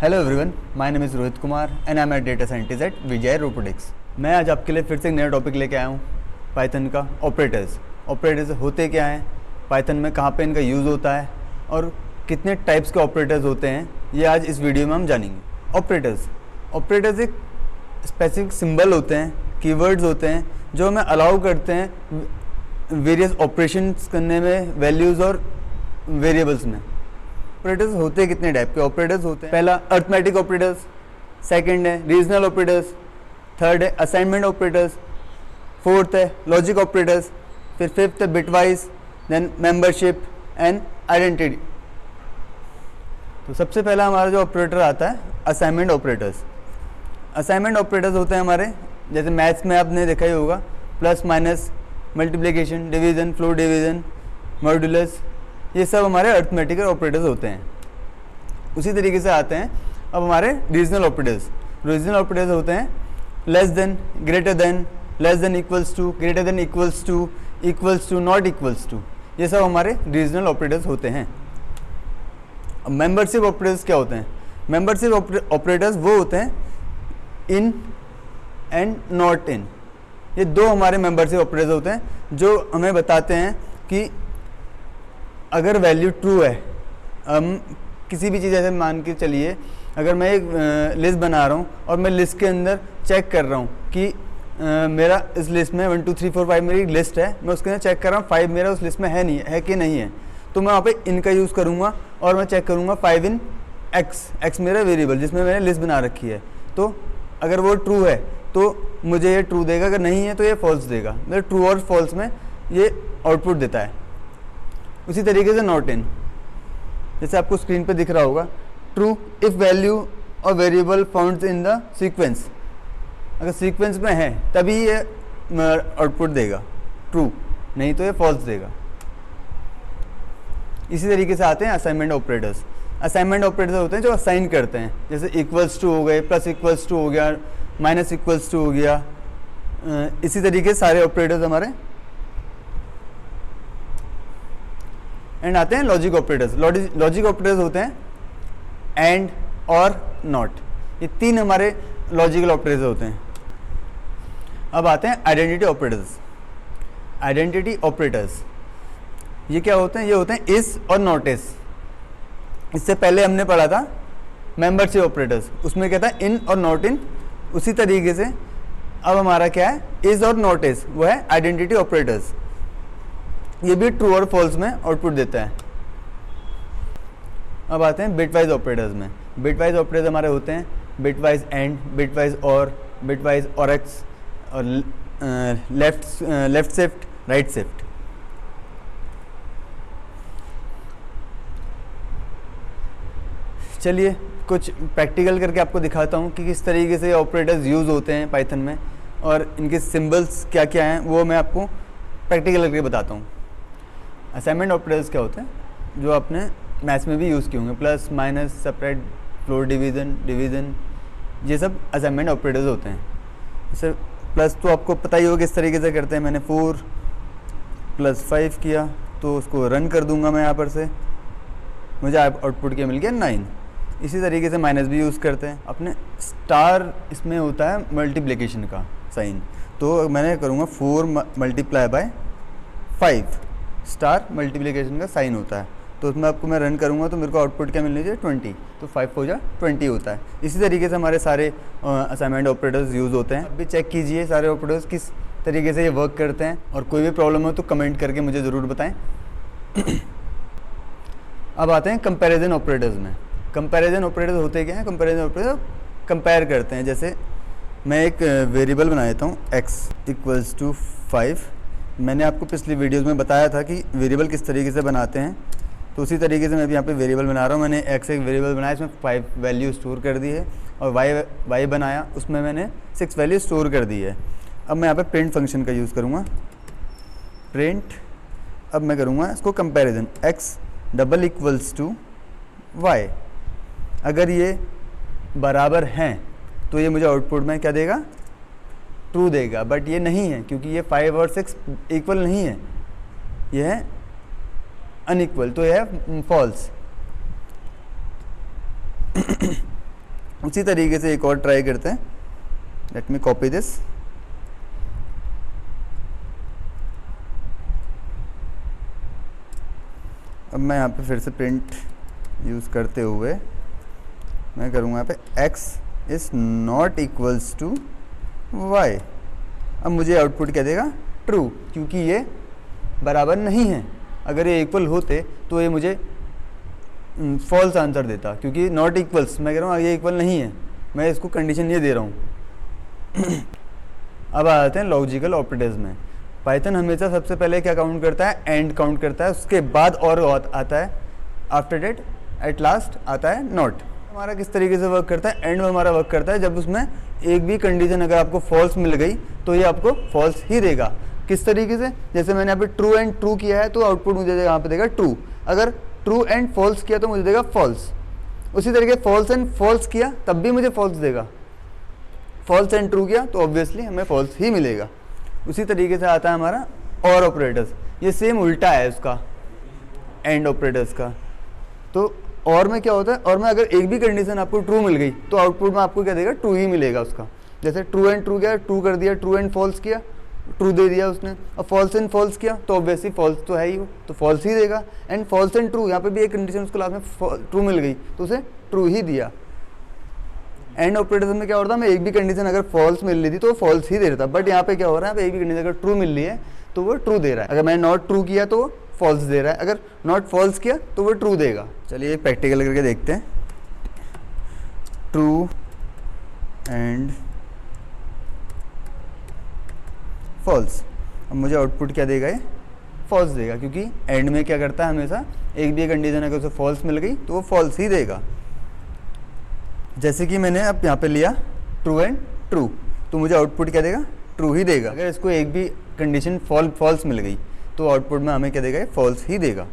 Hello everyone, my name is Rohit Kumar and I am a data scientist at Vijay robotics. मैं आज आपके लिए फिर से एक नया टॉपिक लेके आया हूँ, पाइथन का ऑपरेटर्स। ऑपरेटर्स होते क्या हैं, पाइथन में कहाँ पे इनका यूज़ होता है और कितने टाइप्स के ऑपरेटर्स होते हैं, ये आज इस वीडियो में हम जानेंगे। ऑपरेटर्स एक स्पेसिफिक सिंबल होते हैं, कीवर्ड्स होते हैं जो हमें अलाउ करते हैं वेरियस ऑपरेशंस करने में, वैल्यूज़ और वेरिएबल्स में। ऑपरेटर्स होते हैं कितने टाइप के ऑपरेटर्स होते हैं। पहला अर्थमेटिक ऑपरेटर्स, सेकंड है रीजनल ऑपरेटर्स, थर्ड है असाइनमेंट ऑपरेटर्स, फोर्थ है लॉजिक ऑपरेटर्स, फिर फिफ्थ है bitwise, then membership and identity. तो सबसे पहला हमारा जो ऑपरेटर आता है असाइनमेंट ऑपरेटर्स। असाइनमेंट ऑपरेटर्स होते हैं हमारे, जैसे मैथ्स में आपने देखा ही होगा, plus minus, multiplication, division, floor division, modulus, ये सब हमारे अर्थमेटिक ऑपरेटर्स होते हैं। उसी तरीके से आते हैं अब हमारे रीजनल ऑपरेटर्स। रीजनल ऑपरेटर्स होते हैं less than, greater than, less than equals to, greater than equals to, not equals to, ये सब हमारे रीजनल ऑपरेटर्स होते हैं। अब मेंबरशिप ऑपरेटर्स क्या होते हैं? मेंबरशिप ऑपरेटर्स वो होते हैं इन एंड नॉट इन। ये दो हमारे मेंबरशिप ऑपरेटर्स होते हैं जो हमें बताते हैं कि अगर वैल्यू ट्रू है, हम किसी भी चीज़ ऐसे मान के चलिए, अगर मैं एक लिस्ट बना रहा हूँ और मैं लिस्ट के अंदर चेक कर रहा हूँ कि मेरा इस लिस्ट में 1 2 3 4 5 मेरी लिस्ट है, मैं उसके अंदर चेक कर रहा हूँ 5 मेरा उस लिस्ट में है कि नहीं है, तो मैं वहाँ पे इन का यूज़ करूँगा और मैं चेक करूँगा 5 इन x मेरा वेरिएबल जिसमें मैंने लिस्ट बना रखी है। तो अगर वो ट्रू है तो मुझे ये ट्रू देगा, अगर नहीं है तो ये फॉल्स देगा। मतलब ट्रू और फॉल्स में ये आउटपुट देता है। उसी तरीके से नॉट इन, जैसे आपको स्क्रीन पे दिख रहा होगा, ट्रू इफ वैल्यू और variable found in the sequence. अगर सीक्वेंस में है तभी ये आउटपुट देगा ट्रू, नहीं तो ये फॉल्स देगा। इसी तरीके से आते हैं असाइनमेंट ऑपरेटर्स। असाइनमेंट ऑपरेटर्स होते हैं जो असाइन करते हैं, जैसे इक्वल्स टू हो गए, प्लस इक्वल्स टू हो गया, माइनस इक्वल्स टू हो गया। इसी तरीके से सारे ऑपरेटर्स हमारे। एंड आते हैं लॉजिक ऑपरेटर्स। लॉजिक ऑपरेटर्स होते हैं एंड और नॉट, ये तीन हमारे लॉजिकल ऑपरेटर्स होते हैं। अब आते हैं आइडेंटिटी ऑपरेटर्स। आइडेंटिटी ऑपरेटर्स ये क्या होते हैं? ये होते हैं इस और नॉट इस। इससे पहले हमने पढ़ा था मेंबरशिप ऑपरेटर्स, उसमें क्या था? इन और नॉट इन। उसी तरीके से अब हमारा क्या है? इज और नॉट इज, वो है आइडेंटिटी ऑपरेटर्स। ये भी ट्रू और फॉल्स में आउटपुट देता है। अब आते हैं बिटवाइज ऑपरेटर्स में। बिटवाइज ऑपरेटर्स हमारे होते हैं बिटवाइज एंड, बिटवाइज और, बिटवाइज और एक्स, और लेफ्ट शिफ्ट, राइट शिफ्ट। चलिए कुछ प्रैक्टिकल करके आपको दिखाता हूँ कि किस तरीके से ऑपरेटर्स यूज़ होते हैं पाइथन में, और इनके सिंबल्स क्या क्या हैं वो मैं आपको प्रैक्टिकल करके बताता हूँ। असाइनमेंट ऑपरेटर्स क्या होते हैं? जो आपने मैथ्स में भी यूज़ किए होंगे, plus minus, separate, floor division, ये सब असाइनमेंट ऑपरेटर्स होते हैं। जैसे प्लस तो आपको पता ही होगा किस तरीके से करते हैं। मैंने 4 + 5 किया तो उसको रन कर दूंगा मैं यहाँ पर से, मुझे आउटपुट क्या मिल गया? 9। इसी तरीके से माइनस भी यूज़ करते हैं। अपने स्टार इसमें होता है मल्टीप्लिकेशन का साइन, तो मैंने करूँगा 4 × 5 स्टार मल्टीप्लिकेशन का साइन होता है, तो उसमें आपको मैं रन करूँगा तो मेरे को आउटपुट क्या मिलनी चाहिए? 20। तो 5 हो जाए 20 होता है। इसी तरीके से हमारे सारे असाइनमेंट ऑपरेटर्स यूज़ होते हैं। अभी चेक कीजिए सारे ऑपरेटर्स किस तरीके से ये वर्क करते हैं, और कोई भी प्रॉब्लम हो तो कमेंट करके मुझे ज़रूर बताएं। अब आते हैं कंपैरिजन ऑपरेटर्स में। कंपैरिजन ऑपरेटर्स होते क्या हैं? कंपैरिजन ऑपरेटर कंपेयर करते हैं। जैसे मैं एक वेरिएबल बना देता हूँ x = 5। मैंने आपको पिछली वीडियोस में बताया था कि वेरिएबल किस तरीके से बनाते हैं, तो उसी तरीके से मैं भी यहाँ पे वेरिएबल बना रहा हूँ। मैंने x एक वेरिएबल बनाया, इसमें 5 वैल्यू स्टोर कर दी है, और y बनाया, उसमें मैंने 6 वैल्यू स्टोर कर दी है। अब मैं यहाँ पे प्रिंट फंक्शन का यूज़ करूँगा, प्रिंट। अब मैं करूँगा इसको कंपेरिजन, x = y। अगर ये बराबर हैं तो ये मुझे आउटपुट में क्या देगा? ट्रू देगा। बट ये नहीं है, क्योंकि ये 5 और 6 इक्वल नहीं है, ये है अनइक्वल, तो यह है फॉल्स। उसी तरीके से एक और ट्राई करते हैं। Let me copy this. अब मैं यहाँ पे फिर से प्रिंट यूज़ करते हुए मैं करूँगा यहाँ पे x is not equals to y। अब मुझे आउटपुट क्या देगा? ट्रू, क्योंकि ये बराबर नहीं है। अगर ये इक्वल होते तो ये मुझे फॉल्स आंसर देता, क्योंकि नॉट इक्वल्स मैं कह रहा हूँ ये इक्वल नहीं है, मैं इसको कंडीशन ये दे रहा हूँ। अब आ जाते हैं लॉजिकल ऑपरेटर्स में। पाइथन हमेशा सबसे पहले क्या काउंट करता है? एंड काउंट करता है, उसके बाद और आता है, आफ्टर डेट एट लास्ट आता है नॉट। हमारा किस तरीके से वर्क करता है? एंड में हमारा वर्क करता है जब उसमें एक भी कंडीशन अगर आपको फॉल्स मिल गई तो ये आपको फॉल्स ही देगा। किस तरीके से? जैसे मैंने यहाँ पे ट्रू एंड ट्रू किया है तो आउटपुट मुझे यहाँ पे देगा ट्रू। अगर ट्रू एंड फॉल्स किया तो मुझे देगा फॉल्स। उसी तरीके फॉल्स एंड फॉल्स किया तब भी मुझे फॉल्स देगा। फॉल्स एंड ट्रू किया तो ऑब्वियसली हमें फॉल्स ही मिलेगा। उसी तरीके से आता है हमारा और ऑपरेटर्स। ये सेम उल्टा है उसका, एंड ऑपरेटर्स का। तो और में क्या होता है? और में अगर एक भी कंडीशन आपको ट्रू मिल गई तो आउटपुट में आपको क्या देगा? ट्रू ही मिलेगा उसका। जैसे ट्रू एंड ट्रू किया, ट्रू कर दिया, ट्रू एंड फॉल्स किया, ट्रू दे दिया उसने। अब फॉल्स एंड फॉल्स किया तो ऑब्वियसली फॉल्स तो है ही वो, तो फॉल्स ही देगा। एंड फॉल्स एंड ट्रू, यहाँ पे भी एक कंडीशन उसको लास्ट में ट्रू मिल गई तो उसे ट्रू ही दिया। एंड ऑपरेटर में क्या होता है? मैं एक भी कंडीशन अगर फॉल्स मिल रही थी तो वो फॉल्स ही दे रहा था, बट यहाँ पे क्या हो रहा है? एक भी कंडीशन अगर ट्रू मिल रही है तो वो ट्रू दे रहा है। अगर मैंने नॉट ट्रू किया तो वो फॉल्स दे रहा है, अगर नॉट फॉल्स किया तो वो ट्रू देगा। चलिए प्रैक्टिकल करके देखते हैं। True and false. अब मुझे आउटपुट क्या देगा? ये फॉल्स देगा, क्योंकि एंड में क्या करता है हमेशा? एक भी कंडीशन अगर उसे फॉल्स मिल गई तो वो फॉल्स ही देगा। जैसे कि मैंने अब यहाँ पे लिया ट्रू एंड ट्रू, तो मुझे आउटपुट क्या देगा? ट्रू ही देगा। अगर इसको एक भी कंडीशन फॉल्स मिल गई तो आउटपुट में हमें क्या देगा? फॉल्स ही देगा।